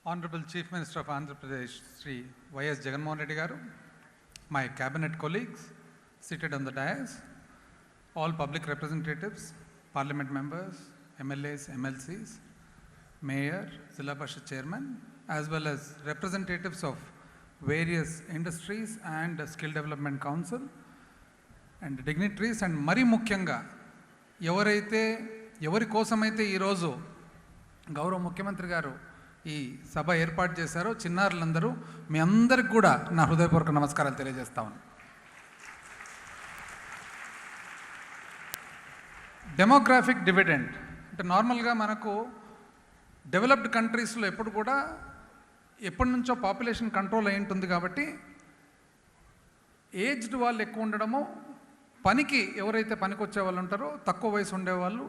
Honorable Chief Minister of Andhra Pradesh, Sri Y.S. Jagan Reddy garu, my cabinet colleagues seated on the dais, all public representatives, parliament members, MLAs, MLCs, mayor, Zilla Parishad chairman, as well as representatives of various industries and skill development council and dignitaries, and mari ముఖ్యంగా ఎవరి కోసమైతే ఈరోజు గౌరవ ముఖ్యమంత్రి గారు ఈ సభ ఏర్పాటు చేశారో చిన్నారులందరూ మీ అందరికి కూడా నా హృదయపూర్వక నమస్కారాలు తెలియజేస్తాను. డెమోగ్రాఫిక్ డివిడెండ్ అంటే నార్మల్గా మనకు డెవలప్డ్ కంట్రీస్లో ఎప్పటి నుంచో పాపులేషన్ కంట్రోల్ అయి ఉంటుంది కాబట్టి ఏజ్డ్ వాళ్ళు ఎక్కువ ఉండడము, పనికి ఎవరైతే పనికి వచ్చే వాళ్ళు ఉంటారో తక్కువ వయసు ఉండేవాళ్ళు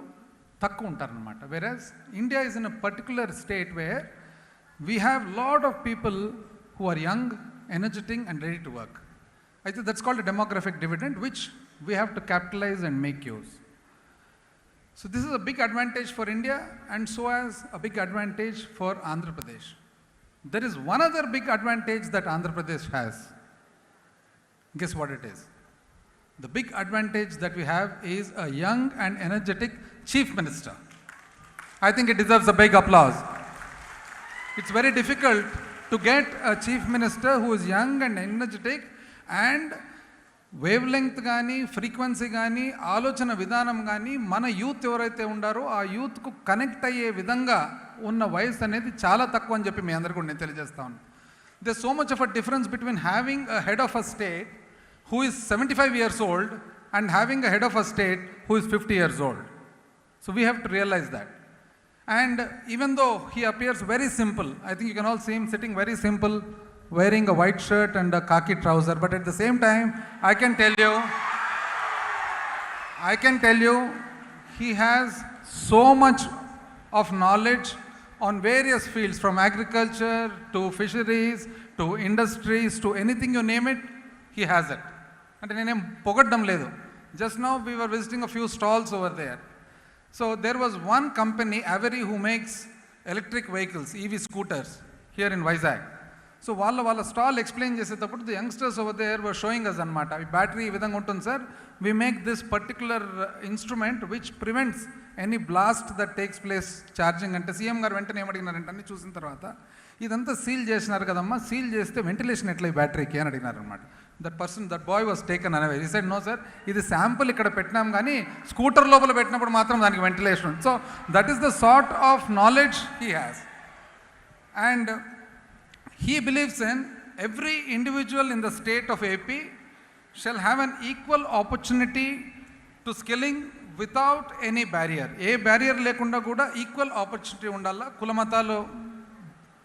తక్కువ ఉంటారనమాట. Whereas India is in a particular state where we have lot of people who are young, energetic and ready to work. అయితే that's called demographic dividend which we have to capitalize and make use. So this is a big advantage for India and so as a big advantage for Andhra Pradesh. There is one other big advantage that Andhra Pradesh has. Guess what it is? The big advantage that we have is a young and energetic Chief Minister. I think it deserves a big applause. It's very difficult to get a Chief Minister who is young and energetic and wave length కానీ, frequency కానీ, ఆలోచన విధానం కానీ మన youth ఎవరైతే ఉండారో ఆ యూత్కు connect అయ్యే విధంగా ఉన్న వయసు అనేది చాలా తక్కువ అని చెప్పి మీ అందరికీ నేను తెలియజేస్తాను. They so much of a difference between having a head of a state who is 75 years old and having a head of a state who is 50 years old. So we have to realize that. And even though he appears very simple, I think you can all see him sitting very simple, wearing a white shirt and a khaki trouser, but at the same time I can tell you he has so much of knowledge on various fields, from agriculture to fisheries to industries to anything you name it, he has it. అంటే నేనేం పొగడ్డం లేదు. Just now we were visiting a few stalls over there. So there was one company, Avery, who makes electric vehicles, EV scooters here in Vizag. So వాళ్ళ stall explain చేసేటప్పుడు the youngsters over there were showing us అనమాట. ఈ battery ఈ విధంగా ఉంటుంది sir, we make this particular instrument which prevents any blast that takes place charging. అంటే CM గారు వెంటనే ఏమడిగినారంటే అన్ని చూసిన తర్వాత, ఇదంతా సీల్ చేసినారు కదమ్మా, సీల్ చేస్తే వెంటిలేషన్ ఎట్లా ఈ బ్యాటరీకి అని అడిగినారు అనమాట. That boy was taken anyway. ఈ సైడ్ నో సార్, ఇది శాంపుల్ ఇక్కడ పెట్టినాం కానీ స్కూటర్ లోపల పెట్టినప్పుడు మాత్రం దానికి ventilation. So that is the sort of knowledge he has. And he believes in every individual in the state of AP shall have an equal opportunity to skilling without any barrier. A barrier లేకుండా కూడా equal opportunity ఉండాలా, కులమతాలు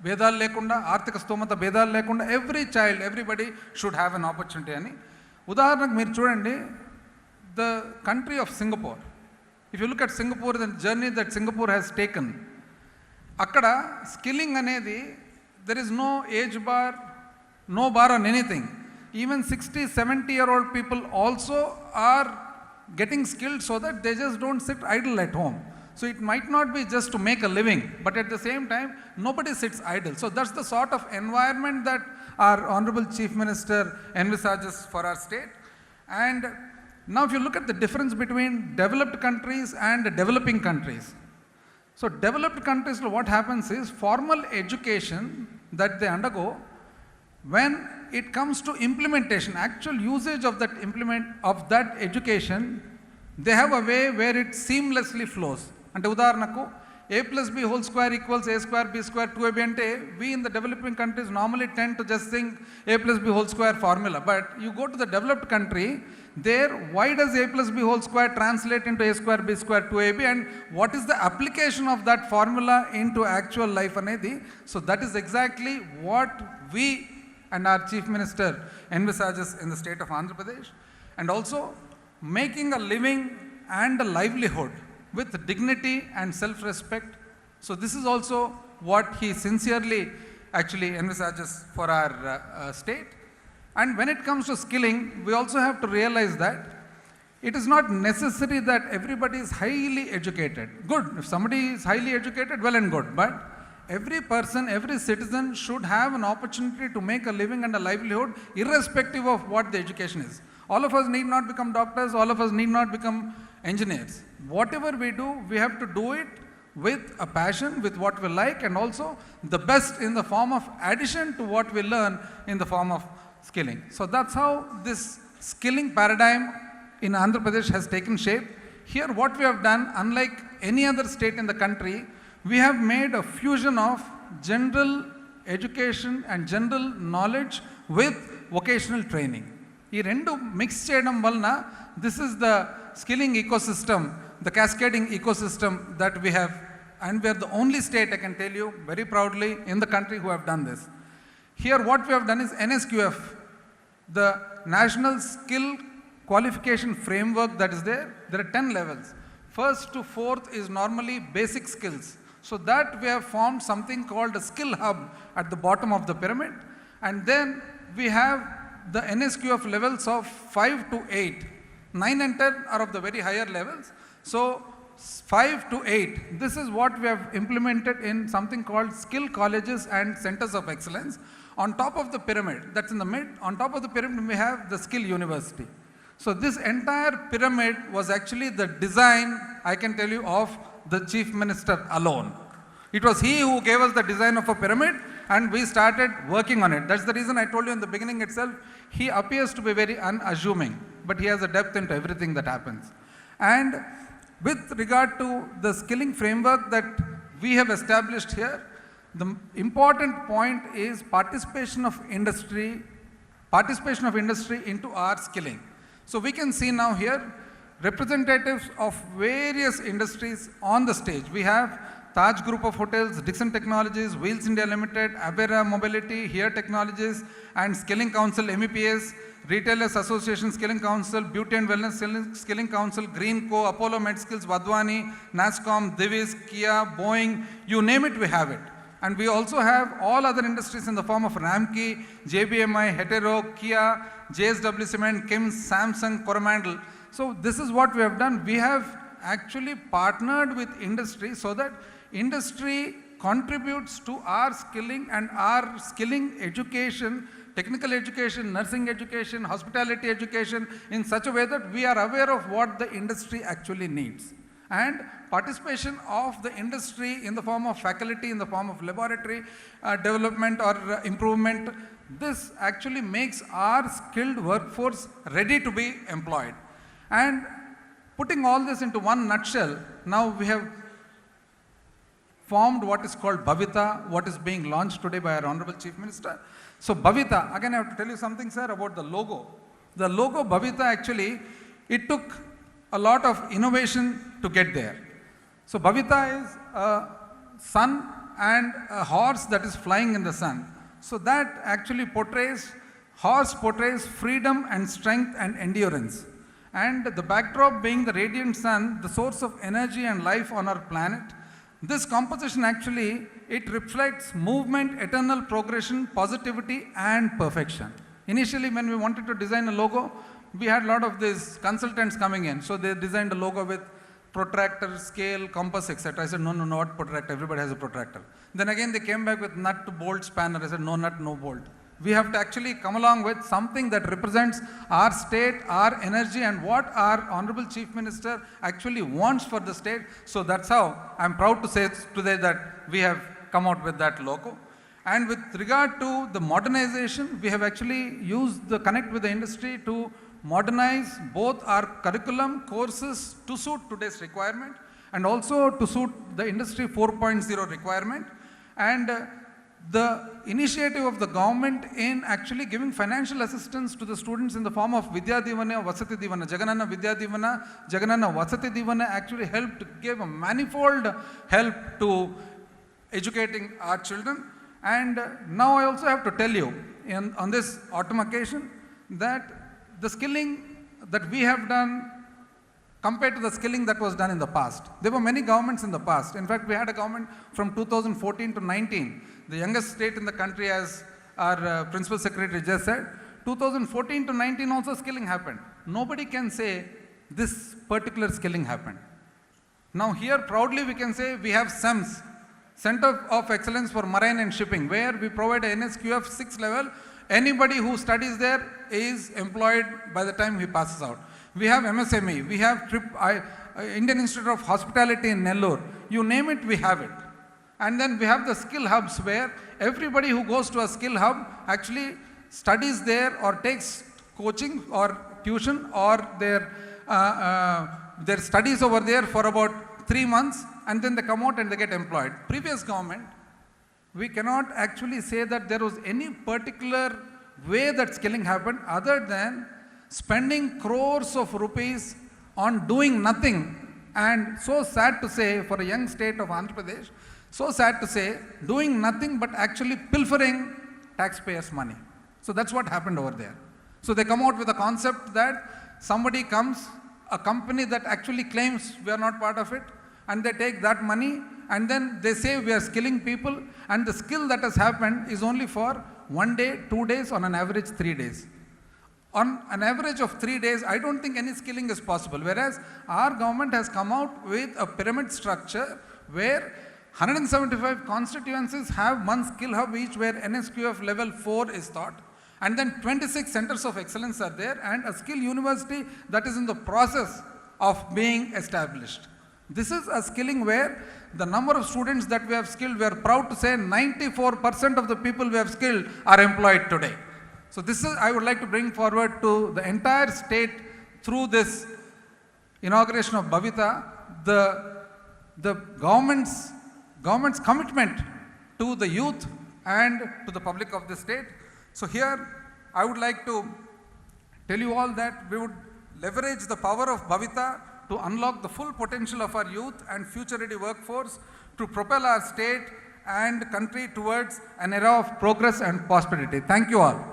భేదాలు లేకుండా, ఆర్థిక స్తోమత భేదాలు లేకుండా everybody should have an opportunity అని. ఉదాహరణకు మీరు చూడండి, the country of Singapore. If you look at Singapore, the journey that Singapore has taken, అక్కడ స్కిల్లింగ్ అనేది there is no age bar, no bar on anything. Even 60-70-year-old people also are getting skilled so that they just don't sit idle at home. So it might not be just to make a living, but at the same time nobody sits idle. So that's the sort of environment that our honorable Chief Minister envisages for our state. And now if you look at the difference between developed countries and developing countries, so developed countries, what happens is formal education that they undergo, when it comes to implementation, actual usage of that education, they have a way where it seamlessly flows. అంటే ఉదాహరణకు a+b² equals a²b² 2ab అంటే we in the developing countries normally tend to just think a+b² formula, but you go to the developed country, there why does a+b² translate into a²b² 2ab, and what is the application of that formula into actual life anedi. So that is exactly what we and our Chief Minister envisages in the state of Andhra Pradesh, and also making a living and a livelihood with dignity and self-respect. So this is also what he sincerely actually envisages for our state. And when it comes to skilling, we also have to realize that it is not necessary that everybody is highly educated. Good, if somebody is highly educated, well and good, but every person, every citizen should have an opportunity to make a living and a livelihood irrespective of what the education is. All of us need not become doctors, all of us need not become engineers. Whatever we do, we have to do it with a passion, with what we like, and also the best in the form of addition to what we learn in the form of skilling. So that's how this skilling paradigm in Andhra Pradesh has taken shape. Here what we have done, unlike any other state in the country, we have made a fusion of general education and general knowledge with vocational training. ఈ రెండు mix చేయడం వలన this is the skilling ecosystem, the cascading ecosystem that we have, and we are the only state, I can tell you very proudly, in the country who have done this. Here what we have done is NSQF, the National Skill Qualification Framework that is there. There are 10 levels. First to fourth is normally basic skills. So that we have formed something called a skill hub at the bottom of the pyramid. And then we have the NSQF levels of 5 to 8. 9 and 10 are of the very higher levels. So 5 to 8, this is what we have implemented in something called skill colleges and centers of excellence. On top of the pyramid, that's in the mid, on top of the pyramid we have the skill university. So this entire pyramid was actually the design, I can tell you, of the Chief Minister alone. It was he who gave us the design of a pyramid and we started working on it. That's the reason I told you in the beginning itself, he appears to be very unassuming, but he has a depth into everything that happens. And with regard to the skilling framework that we have established here, the important point is participation of industry into our skilling. So we can see now here representatives of various industries on the stage. We have Taj Group of Hotels, Dixon Technologies, Wheels India Limited, Avera Mobility, Here Technologies, and Skilling Council, MEPS, Retailers Association Skilling Council, Beauty and Wellness Skilling Council, Greenco, Apollo MedSkills, Vadwani, NASCOM, Divis, Kia, Boeing, you name it, we have it. And we also have all other industries in the form of Ramki, JBMI, Hetero, Kia, JSW Cement, Kims, Samsung, Coromandel. So this is what we have done. We have actually partnered with industry so that industry contributes to our skilling and our skilling education, technical education, nursing education, hospitality education in such a way that we are aware of what the industry actually needs. And participation of the industry in the form of faculty, in the form of laboratory development or improvement, this actually makes our skilled workforce ready to be employed. And putting all this into one nutshell, now we have formed what is called Bhavita, what is being launched today by our Honorable Chief Minister. So Bhavita, again I have to tell you something, sir, about the logo. The logo Bhavita actually, it took a lot of innovation to get there. So Bhavita is a sun and a horse that is flying in the sun. So that actually horse portrays freedom and strength and endurance. And the backdrop being the radiant sun, the source of energy and life on our planet. This composition actually, it reflects movement, eternal progression, positivity and perfection. Initially when we wanted to design a logo, we had a lot of these consultants coming in. So they designed a logo with protractor, scale, compass, etc. I said, no, not protractor, everybody has a protractor. Then again they came back with nut, bolt, spanner. I said, no nut, no bolt. We have to actually come along with something that represents our state, our energy, and what our Honorable Chief Minister actually wants for the state. So that's how I'm proud to say today that we have come out with that logo. And with regard to the modernization, we have actually used the connect with the industry to modernize both our curriculum courses to suit today's requirement and also to suit the industry 4.0 requirement. And the initiative of the government in actually giving financial assistance to the students in the form of Vidya Divana, Vasati Divana, Jaganana Vidya Divana, Jaganana Vasati Divana actually helped give a manifold help to educating our children. And now I also have to tell you on this autumn occasion that the skilling that we have done compared to the skilling that was done in the past. There were many governments in the past. In fact, we had a government from 2014 to 19, the youngest state in the country, as our Principal Secretary just said. 2014 to 19 also skilling happened. Nobody can say this particular skilling happened. Now here proudly we can say we have SEMS, Center of Excellence for Marine and Shipping, where we provide a NSQF 6 level. Anybody who studies there is employed by the time he passes out. We have MSME, we have Indian Institute of Hospitality in Nellore. You name it, we have it. And then we have the skill hubs, where everybody who goes to a skill hub actually studies there or takes coaching or tuition or their studies over there for about 3 months, and then they come out and they get employed. Previous government, we cannot actually say that there was any particular way that skilling happened other than spending crores of rupees on doing nothing. And so sad to say, for a young state of Andhra Pradesh, so sad to say, doing nothing but actually pilfering taxpayers' money. So that's what happened over there. So they come out with a concept that somebody comes, a company that actually claims we are not part of it, and they take that money and then they say we are skilling people, and the skill that has happened is only for 1 day, 2 days, on an average 3 days. On an average of 3 days, I don't think any skilling is possible. Whereas our government has come out with a pyramid structure where 175 constituencies have one skill hub each, where NSQF level 4 is taught. And then 26 centers of excellence are there, and a skill university that is in the process of being established. This is a skilling where the number of students that we have skilled, we are proud to say 94% of the people we have skilled are employed today. So this is, I would like to bring forward to the entire state through this inauguration of Bhavita, the government's commitment to the youth and to the public of the state. So here I would like to tell you all that we would leverage the power of Bhavita to unlock the full potential of our youth and future-ready workforce to propel our state and country towards an era of progress and prosperity. Thank you all.